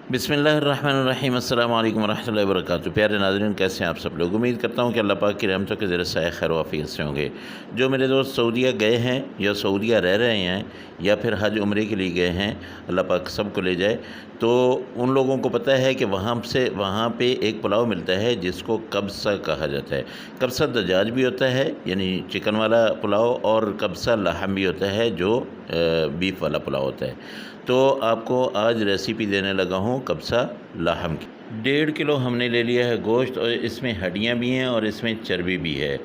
बिस्मिल्लाहिर्रहमानिर्रहीम अस्सलाम वालेकुम रहमतुल्लाहि व बरकातुहू। प्यारे नाज़रीन, कैसे हैं आप सब लोग। उम्मीद करता हूँ कि अल्लाह पाक की रहमतों के ज़रिए साए खैर वाफ़ियत से होंगे। जो मेरे दोस्त सऊदीया गए हैं या सऊदीया रह रहे हैं या फिर हज उम्रे के लिए गए हैं, अल्लाह पाक सबको ले जाए। तो उन लोगों को पता है कि वहाँ पे एक पुलाव मिलता है जिसको कब्सा कहा जाता है। कब्सा दजाज भी होता है यानी चिकन वाला पुलाव, और कब्सा लहम भी होता है जो बीफ वाला पुलाव होता है। तो आपको आज रेसिपी देने लगा हूँ कब्सा लाहम की। 1.5 किलो हमने ले लिया है गोश्त, और इसमें हड्डियाँ भी हैं और इसमें चर्बी भी है।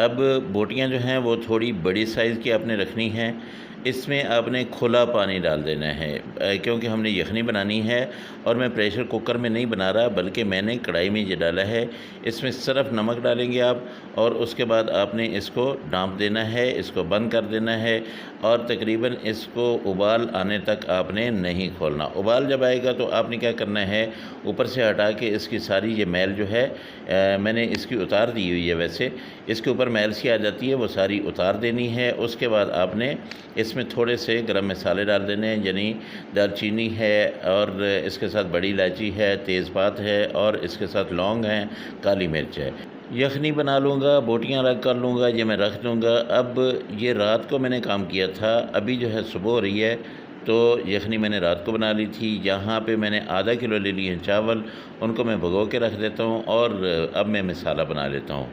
अब बोटियाँ जो हैं वो थोड़ी बड़ी साइज़ की आपने रखनी है। इसमें आपने खुला पानी डाल देना है क्योंकि हमने यखनी बनानी है, और मैं प्रेशर कुकर में नहीं बना रहा बल्कि मैंने कढ़ाई में ये डाला है। इसमें सिर्फ नमक डालेंगे आप, और उसके बाद आपने इसको ढाँप देना है, इसको बंद कर देना है, और तकरीबन इसको उबाल आने तक आपने नहीं खोलना। उबाल जब आएगा तो आपने क्या करना है, ऊपर से हटा के इसकी सारी ये मैल जो है मैंने इसकी उतार दी हुई है। वैसे इसके ऊपर मैल सी आ जाती है, वो सारी उतार देनी है। उसके बाद आपने इसमें थोड़े से गरम मसाले डाल देने हैं, यानी दालचीनी है, और इसके साथ बड़ी इलायची है, तेज़पात है, और इसके साथ लौंग हैं, काली मिर्च है। यखनी बना लूँगा, बोटियाँ अलग कर लूँगा, ये मैं रख दूँगा। अब ये रात को मैंने काम किया था, अभी जो है सुबह हो रही है, तो यखनी मैंने रात को बना ली थी। यहाँ पे मैंने आधा किलो ले लिए हैं चावल, उनको मैं भिगो के रख देता हूँ, और अब मैं मसाला बना लेता हूँ।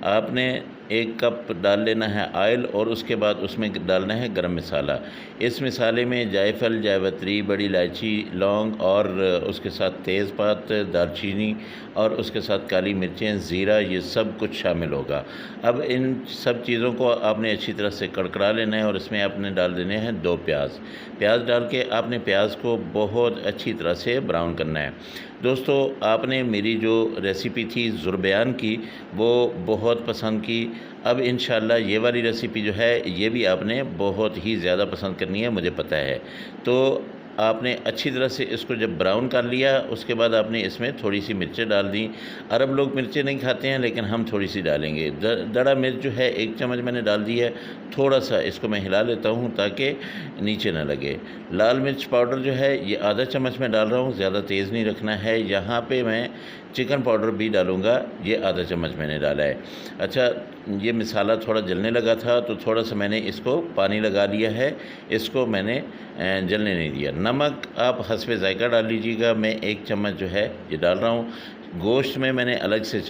आपने 1 कप डाल लेना है ऑयल, और उसके बाद उसमें डालना है गरम मसाला। इस मसाले में जायफल, जावित्री, बड़ी इलायची, लौंग, और उसके साथ तेज़पात, दालचीनी, और उसके साथ काली मिर्चें, ज़ीरा, ये सब कुछ शामिल होगा। अब इन सब चीज़ों को आपने अच्छी तरह से कड़कड़ा लेना है, और इसमें आपने डाल देने हैं 2 प्याज डाल के आपने प्याज को बहुत अच्छी तरह से ब्राउन करना है। दोस्तों, आपने मेरी जो रेसिपी थी ज़ुरबयान की, वो बहुत पसंद की। अब इंशाअल्लाह ये वाली रेसिपी जो है ये भी आपने बहुत ही ज़्यादा पसंद करनी है, मुझे पता है। तो आपने अच्छी तरह से इसको जब ब्राउन कर लिया, उसके बाद आपने इसमें थोड़ी सी मिर्चें डाल दी। अरब लोग मिर्चें नहीं खाते हैं, लेकिन हम थोड़ी सी डालेंगे। दड़ा मिर्च जो है 1 चम्मच मैंने डाल दी है। थोड़ा सा इसको मैं हिला लेता हूँ ताकि नीचे ना लगे। लाल मिर्च पाउडर जो है ये आधा चम्मच मैं डाल रहा हूँ, ज़्यादा तेज़ नहीं रखना है। यहाँ पे मैं चिकन पाउडर भी डालूँगा, ये आधा चम्मच मैंने डाला है। अच्छा, ये मसाला थोड़ा जलने लगा था तो थोड़ा सा मैंने इसको पानी लगा लिया है, इसको मैंने जलने नहीं दिया। नमक आप हस्बे ज़ायक़ा डाल लीजिएगा, मैं 1 चम्मच जो है ये डाल रहा हूँ। गोश्त में मैंने अलग से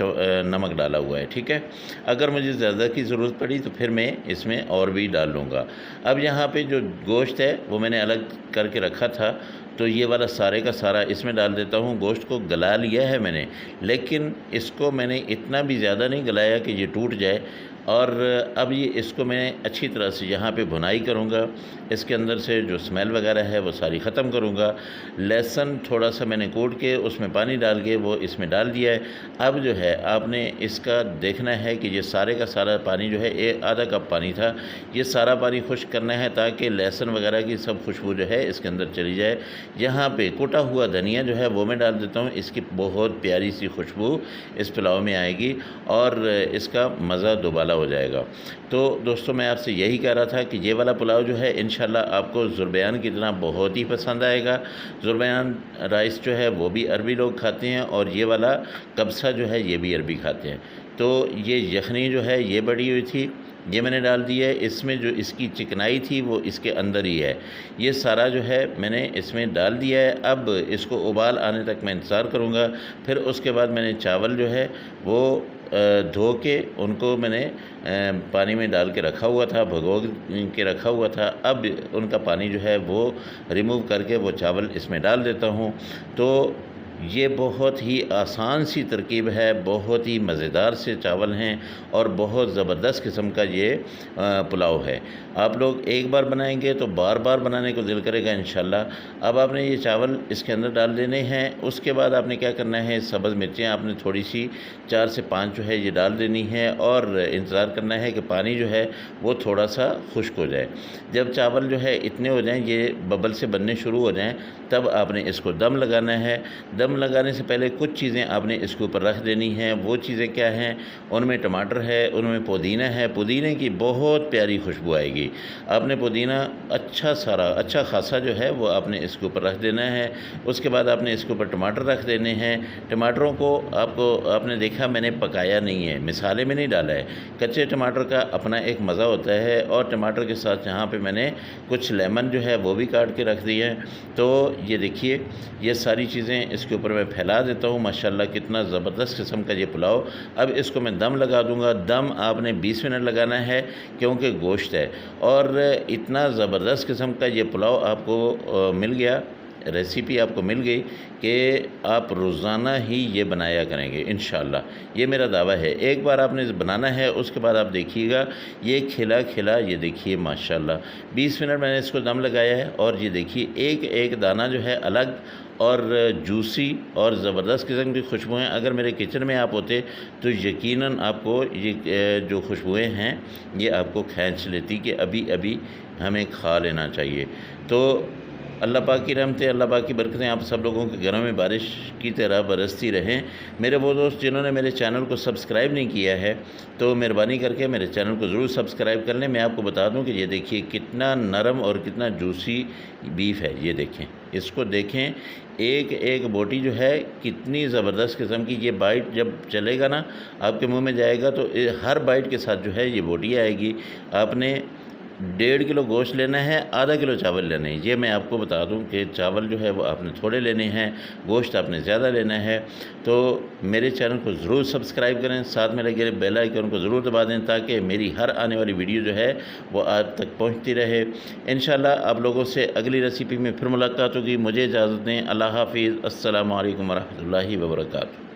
नमक डाला हुआ है, ठीक है। अगर मुझे ज़्यादा की ज़रूरत पड़ी तो फिर मैं इसमें और भी डाल लूँगा। अब यहाँ पे जो गोश्त है वो मैंने अलग करके रखा था, तो ये वाला सारे का सारा इसमें डाल देता हूँ। गोश्त को गला लिया है मैंने, लेकिन इसको मैंने इतना भी ज़्यादा नहीं गलाया कि ये टूट जाए। और अब ये इसको मैं अच्छी तरह से यहाँ पे भुनाई करूँगा, इसके अंदर से जो स्मेल वगैरह है वो सारी ख़त्म करूँगा। लहसुन थोड़ा सा मैंने कूट के उसमें पानी डाल के वो इसमें डाल दिया है। अब जो है आपने इसका देखना है कि ये सारे का सारा पानी जो है, आधा कप पानी था, ये सारा पानी खुश्क करना है ताकि लहसुन वगैरह की सब खुशबू जो है इसके अंदर चली जाए। यहाँ पे कुटा हुआ धनिया जो है वो मैं डाल देता हूँ, इसकी बहुत प्यारी सी खुशबू इस पुलाव में आएगी और इसका मज़ा दोबाला हो जाएगा। तो दोस्तों, मैं आपसे यही कह रहा था कि ये वाला पुलाव जो है इंशाल्लाह आपको ज़ुरबयान की तरह बहुत ही पसंद आएगा। ज़ुरबयान राइस जो है वो भी अरबी लोग खाते हैं, और ये वाला कब्सा जो है ये भी अरबी खाते हैं। तो ये यखनी जो है ये बड़ी हुई थी, ये मैंने डाल दी है। इसमें जो इसकी चिकनाई थी वो इसके अंदर ही है। ये सारा जो है मैंने इसमें डाल दिया है। अब इसको उबाल आने तक मैं इंतज़ार करूँगा। फिर उसके बाद मैंने चावल जो है वो धो के उनको मैंने पानी में डाल के रखा हुआ था, भिगो के रखा हुआ था। अब उनका पानी जो है वो रिमूव करके वो चावल इसमें डाल देता हूँ। तो ये बहुत ही आसान सी तरकीब है, बहुत ही मज़ेदार से चावल हैं, और बहुत ज़बरदस्त किस्म का ये पुलाव है। आप लोग एक बार बनाएंगे तो बार बार बनाने को दिल करेगा इंशाल्लाह। अब आपने ये चावल इसके अंदर डाल देने हैं। उसके बाद आपने क्या करना है, सब्ज़ मिर्चें आपने थोड़ी सी 4 से 5 जो है ये डाल देनी है, और इंतज़ार करना है कि पानी जो है वो थोड़ा सा खुश्क हो जाए। जब चावल जो है इतने हो जाएँ, ये बबल से बनने शुरू हो जाएँ, तब आपने इसको दम लगाना है। दम दम लगाने से पहले कुछ चीज़ें आपने इसके ऊपर रख देनी हैं। वो चीज़ें क्या हैं? उनमें टमाटर है, उनमें पुदीना है। पुदीने की बहुत प्यारी खुशबू आएगी। आपने पुदीना अच्छा खासा जो है वो आपने इसके ऊपर रख देना है। उसके बाद आपने इसके ऊपर टमाटर रख देने हैं। टमाटरों को आपने देखा मैंने पकाया नहीं है, मिसाले में नहीं डाला है। कच्चे टमाटर का अपना एक मज़ा होता है। और टमाटर के साथ यहाँ पे मैंने कुछ लेमन जो है वो भी काट के रख दिए हैं। तो ये देखिए, ये सारी चीज़ें इसके ऊपर मैं फैला देता हूँ। माशाल्लाह कितना ज़बरदस्त किस्म का ये पुलाव। अब इसको मैं दम लगा दूँगा। दम आपने 20 मिनट लगाना है क्योंकि गोश्त है। और इतना ज़बरदस्त किस्म का ये पुलाव आपको मिल गया, रेसिपी आपको मिल गई कि आप रोज़ाना ही ये बनाया करेंगे इंशाअल्लाह। ये मेरा दावा है। एक बार आपने बनाना है, उसके बाद आप देखिएगा ये खिला खिला, ये देखिए माशाअल्लाह 20 मिनट मैंने इसको दम लगाया है। और ये देखिए एक एक दाना जो है अलग और जूसी और ज़बरदस्त किस्म की खुशबुएँ। अगर मेरे किचन में आप होते तो यकीनन आपको ये जो खुशबुएँ हैं ये आपको खींच लेती कि अभी अभी हमें खा लेना चाहिए। तो अल्लाह पाक की रहमतें, अल्लाह पाक की बरकतें आप सब लोगों के घरों में बारिश की तरह बरसती रहें। मेरे वो दोस्त जिन्होंने मेरे चैनल को सब्सक्राइब नहीं किया है तो मेहरबानी करके मेरे चैनल को ज़रूर सब्सक्राइब कर लें। मैं आपको बता दूं कि ये देखिए कितना नरम और कितना जूसी बीफ है। ये देखें, इसको देखें, एक एक बोटी जो है कितनी ज़बरदस्त किस्म की। ये बाइट जब चलेगा ना आपके मुंह में जाएगा तो हर बाइट के साथ जो है ये बोटी आएगी। आपने 1.5 किलो गोश्त लेना है, आधा किलो चावल लेने हैं। ये मैं आपको बता दूं कि चावल जो है वो आपने थोड़े लेने हैं, गोश्त आपने ज़्यादा लेना है। तो मेरे चैनल को ज़रूर सब्सक्राइब करें, साथ में लगे बेल आइकन को ज़रूर दबा दें ताकि मेरी हर आने वाली वीडियो जो है वो आप तक पहुंचती रहे। इंशाल्लाह आप लोगों से अगली रेसिपी में फिर मुलाकात होगी। मुझे इजाज़त दें। अल्लाह हाफ़िज़। अस्सलामु अलैकुम वरहमतुल्लाहि वबरकातुहू।